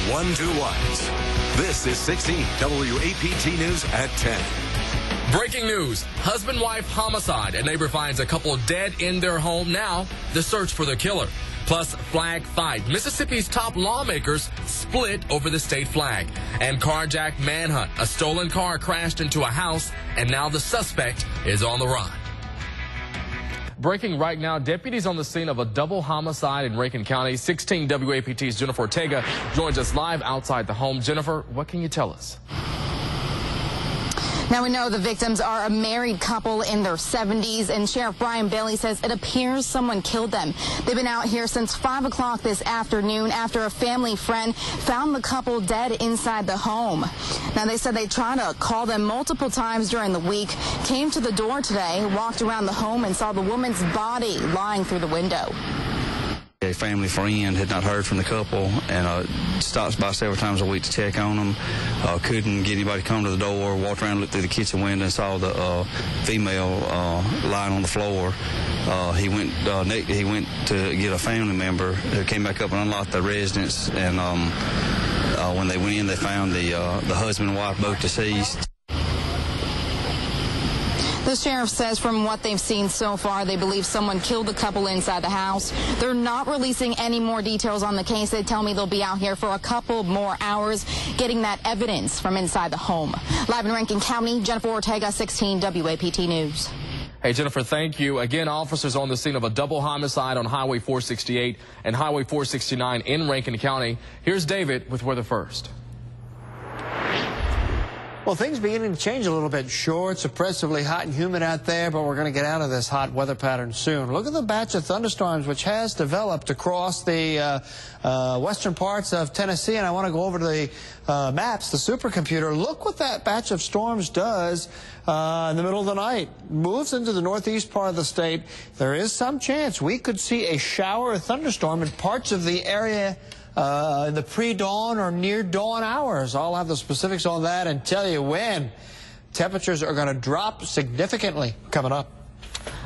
1-2-1s. This is 16 WAPT News at 10. Breaking news, husband-wife homicide. A neighbor finds a couple dead in their home. Now, the search for the killer. Plus, flag fight. Mississippi's top lawmakers split over the state flag. And carjack manhunt. A stolen car crashed into a house, and now the suspect is on the run. Breaking right now, deputies on the scene of a double homicide in Rankin County. 16 WAPT's Jennifer Ortega joins us live outside the home. Jennifer, what can you tell us? Now we know the victims are a married couple in their 70s, and Sheriff Brian Bailey says it appears someone killed them. They've been out here since 5 o'clock this afternoon after a family friend found the couple dead inside the home. Now they said they tried to call them multiple times during the week, came to the door today, walked around the home and saw the woman's body lying through the window. A family friend had not heard from the couple and stops by several times a week to check on them. Couldn't get anybody to come to the door. Walked around, looked through the kitchen window and saw the female lying on the floor. He went to get a family member who came back up and unlocked the residence. And when they went in, they found the husband and wife both deceased. The sheriff says from what they've seen so far, they believe someone killed the couple inside the house. They're not releasing any more details on the case. They tell me they'll be out here for a couple more hours getting that evidence from inside the home. Live in Rankin County, Jennifer Ortega, 16 WAPT News. Hey, Jennifer, thank you. Again, officers on the scene of a double homicide on Highway 468 and Highway 469 in Rankin County. Here's David with Weather First. Well, things beginning to change a little bit. Sure, it's oppressively hot and humid out there, but we're going to get out of this hot weather pattern soon. Look at the batch of thunderstorms which has developed across the western parts of Tennessee, and I want to go over to the maps, the supercomputer. Look what that batch of storms does in the middle of the night. Moves into the northeast part of the state. There is some chance we could see a shower or thunderstorm in parts of the area in the pre-dawn or near-dawn hours. I'll have the specifics on that and tell you when. Temperatures are going to drop significantly coming up.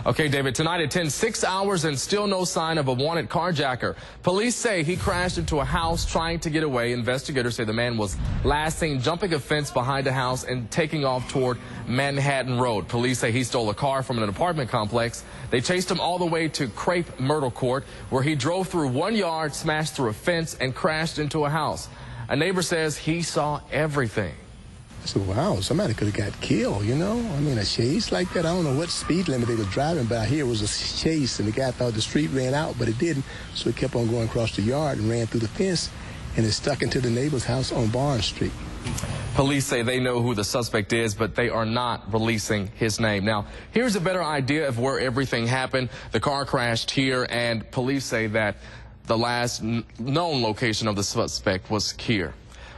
Okay, David, tonight at 10, 6 hours and still no sign of a wanted carjacker. Police say he crashed into a house trying to get away. Investigators say the man was last seen jumping a fence behind a house and taking off toward Manhattan Road. Police say he stole a car from an apartment complex. They chased him all the way to Crepe Myrtle Court, where he drove through 1 yard, smashed through a fence, and crashed into a house. A neighbor says he saw everything. I said, wow, somebody could have got killed, you know? I mean, a chase like that, I don't know what speed limit they were driving by. Here was a chase, and the guy thought the street ran out, but it didn't. So he kept on going across the yard and ran through the fence, and it stuck into the neighbor's house on Barnes Street. Police say they know who the suspect is, but they are not releasing his name. Now, here's a better idea of where everything happened. The car crashed here, and police say that the last known location of the suspect was here.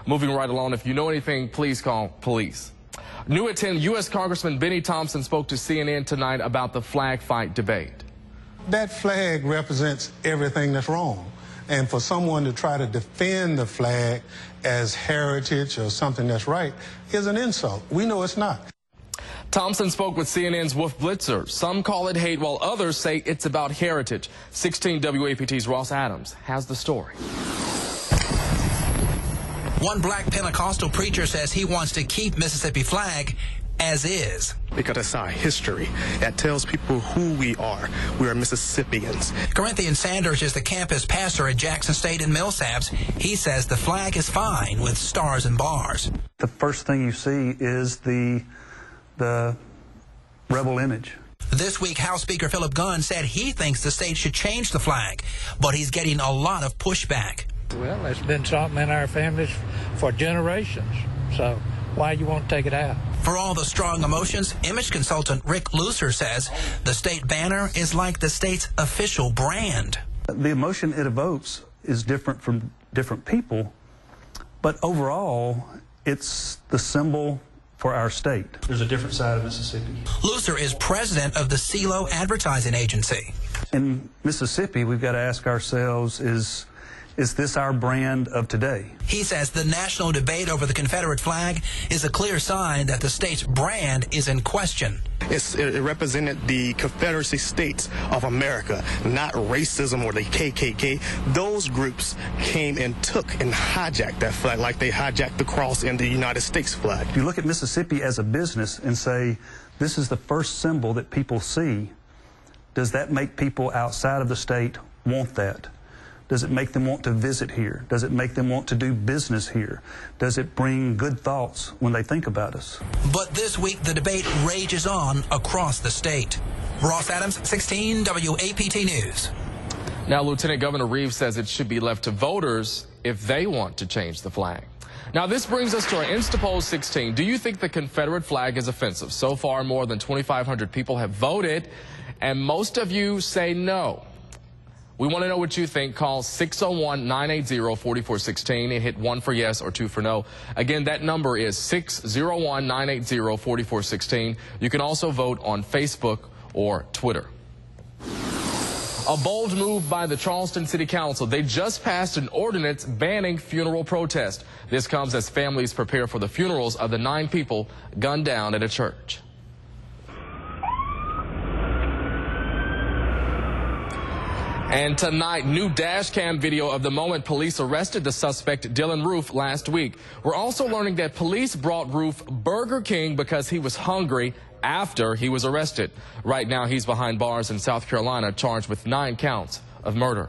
Moving right along, if you know anything, please call police. New at 10, U.S. Congressman Benny Thompson spoke to CNN tonight about the flag fight debate. That flag represents everything that's wrong. And for someone to try to defend the flag as heritage or something that's right is an insult. We know it's not. Thompson spoke with CNN's Wolf Blitzer. Some call it hate, while others say it's about heritage. 16 WAPT's Ross Adams has the story. One black Pentecostal preacher says he wants to keep Mississippi flag as is. Because it's our history that tells people who we are. We are Mississippians. Corinthian Sanders is the campus pastor at Jackson State in Millsaps. He says the flag is fine with stars and bars. The first thing you see is the rebel image. This week, House Speaker Philip Gunn said he thinks the state should change the flag, but he's getting a lot of pushback. Well, it's been something in our families for generations, so why you won't take it out? For all the strong emotions, image consultant Rick Lucer says the state banner is like the state's official brand. The emotion it evokes is different from different people, but overall, it's the symbol for our state. There's a different side of Mississippi. Lucer is president of the CeeLo Advertising Agency. In Mississippi, we've got to ask ourselves, is this our brand of today? He says the national debate over the Confederate flag is a clear sign that the state's brand is in question. It represented the Confederacy States of America, not racism or the KKK. Those groups came and took and hijacked that flag like they hijacked the cross in the United States flag. You look at Mississippi as a business and say, this is the first symbol that people see. Does that make people outside of the state want that? Does it make them want to visit here? Does it make them want to do business here? Does it bring good thoughts when they think about us? But this week, the debate rages on across the state. Ross Adams, 16 WAPT News. Now, Lieutenant Governor Reeves says it should be left to voters if they want to change the flag. Now, this brings us to our Instapoll 16. Do you think the Confederate flag is offensive? So far, more than 2,500 people have voted, and most of you say no. We want to know what you think. Call 601-980-4416 and hit 1 for yes or 2 for no. Again, that number is 601-980-4416. You can also vote on Facebook or Twitter. A bold move by the Charleston City Council. They just passed an ordinance banning funeral protest. This comes as families prepare for the funerals of the 9 people gunned down at a church. And tonight, new dash cam video of the moment police arrested the suspect, Dylan Roof, last week. We're also learning that police brought Roof Burger King because he was hungry after he was arrested. Right now, he's behind bars in South Carolina, charged with 9 counts of murder.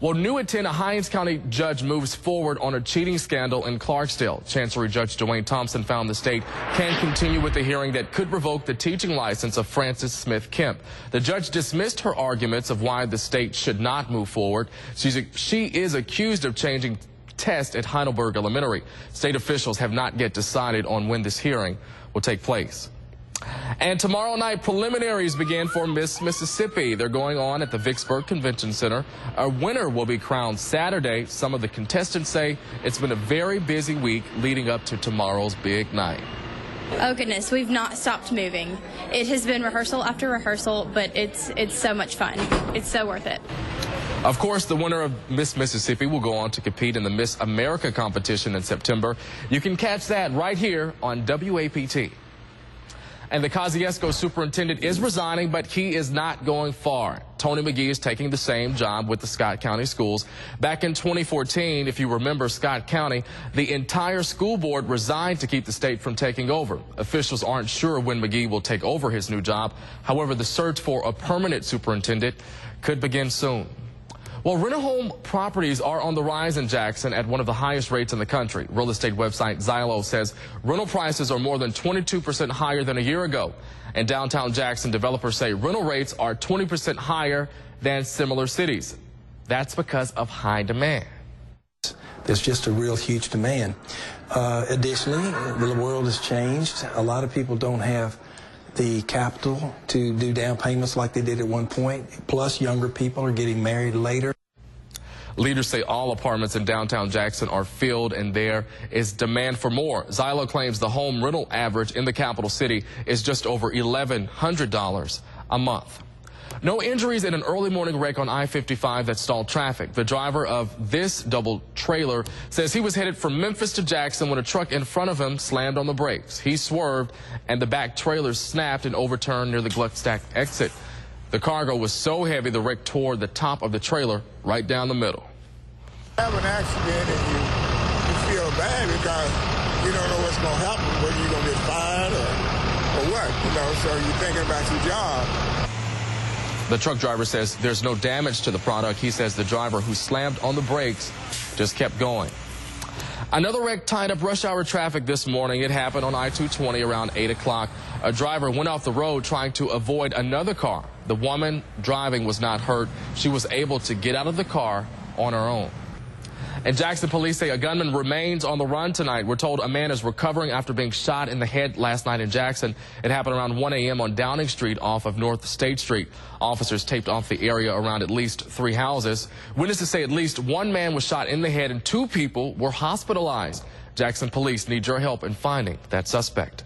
Well, new at 10, a Hinds County judge moves forward on a cheating scandal in Clarksdale. Chancery Judge Dwayne Thompson found the state can continue with the hearing that could revoke the teaching license of Frances Smith Kemp. The judge dismissed her arguments of why the state should not move forward. She is accused of changing tests at Heidelberg Elementary. State officials have not yet decided on when this hearing will take place. And tomorrow night, preliminaries begin for Miss Mississippi. They're going on at the Vicksburg Convention Center. A winner will be crowned Saturday. Some of the contestants say it's been a very busy week leading up to tomorrow's big night. Oh goodness, we've not stopped moving. It has been rehearsal after rehearsal, but it's so much fun. It's so worth it. Of course, the winner of Miss Mississippi will go on to compete in the Miss America competition in September. You can catch that right here on WAPT. And the Kosciuszko superintendent is resigning, but he is not going far. Tony McGee is taking the same job with the Scott County Schools. Back in 2014, if you remember Scott County, the entire school board resigned to keep the state from taking over. Officials aren't sure when McGee will take over his new job. However, the search for a permanent superintendent could begin soon. Well, rental home properties are on the rise in Jackson at one of the highest rates in the country. Real estate website Zillow says rental prices are more than 22% higher than a year ago. In downtown Jackson, developers say rental rates are 20% higher than similar cities. That's because of high demand. There's just a real huge demand. Additionally, the world has changed. A lot of people don't have the capital to do down payments like they did at one point. Plus, younger people are getting married later. Leaders say all apartments in downtown Jackson are filled and there is demand for more. Zillow claims the home rental average in the capital city is just over $1,100 a month. No injuries in an early morning wreck on I-55 that stalled traffic. The driver of this double trailer says he was headed from Memphis to Jackson when a truck in front of him slammed on the brakes. He swerved and the back trailer snapped and overturned near the Gluckstadt exit. The cargo was so heavy the wreck tore the top of the trailer right down the middle. Have an accident and you feel bad because you don't know what's going to happen, whether you're going to get fired or what, so you're thinking about your job. The truck driver says there's no damage to the product. He says the driver who slammed on the brakes just kept going. Another wreck tied up rush hour traffic this morning. It happened on I-220 around 8 o'clock. A driver went off the road trying to avoid another car. The woman driving was not hurt. She was able to get out of the car on her own. And Jackson police say a gunman remains on the run tonight. We're told a man is recovering after being shot in the head last night in Jackson. It happened around 1 a.m. on Downing Street off of North State Street. Officers taped off the area around at least 3 houses. Witnesses say at least 1 man was shot in the head and 2 people were hospitalized. Jackson police need your help in finding that suspect.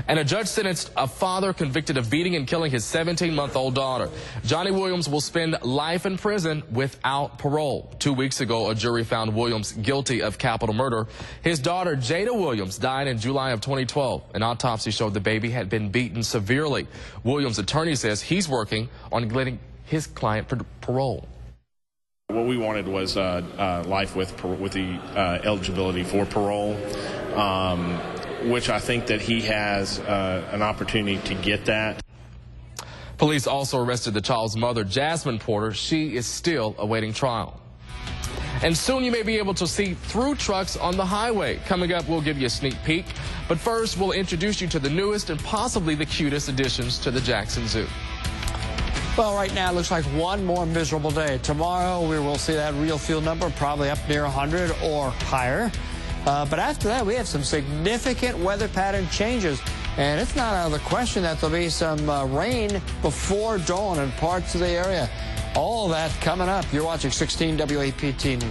And a judge sentenced a father convicted of beating and killing his 17-month-old daughter. Johnny Williams will spend life in prison without parole. 2 weeks ago, a jury found Williams guilty of capital murder. His daughter, Jada Williams, died in July of 2012. An autopsy showed the baby had been beaten severely. Williams' attorney says he's working on getting his client parole. What we wanted was life with the eligibility for parole, which I think that he has an opportunity to get that. Police also arrested the child's mother, Jasmine Porter. She is still awaiting trial. And soon you may be able to see through trucks on the highway. Coming up, we'll give you a sneak peek. But first, we'll introduce you to the newest and possibly the cutest additions to the Jackson Zoo. Well, right now it looks like one more miserable day. Tomorrow we will see that real fuel number probably up near 100 or higher. But after that, we have some significant weather pattern changes. And it's not out of the question that there'll be some rain before dawn in parts of the area. All that coming up. You're watching 16 WAPT News.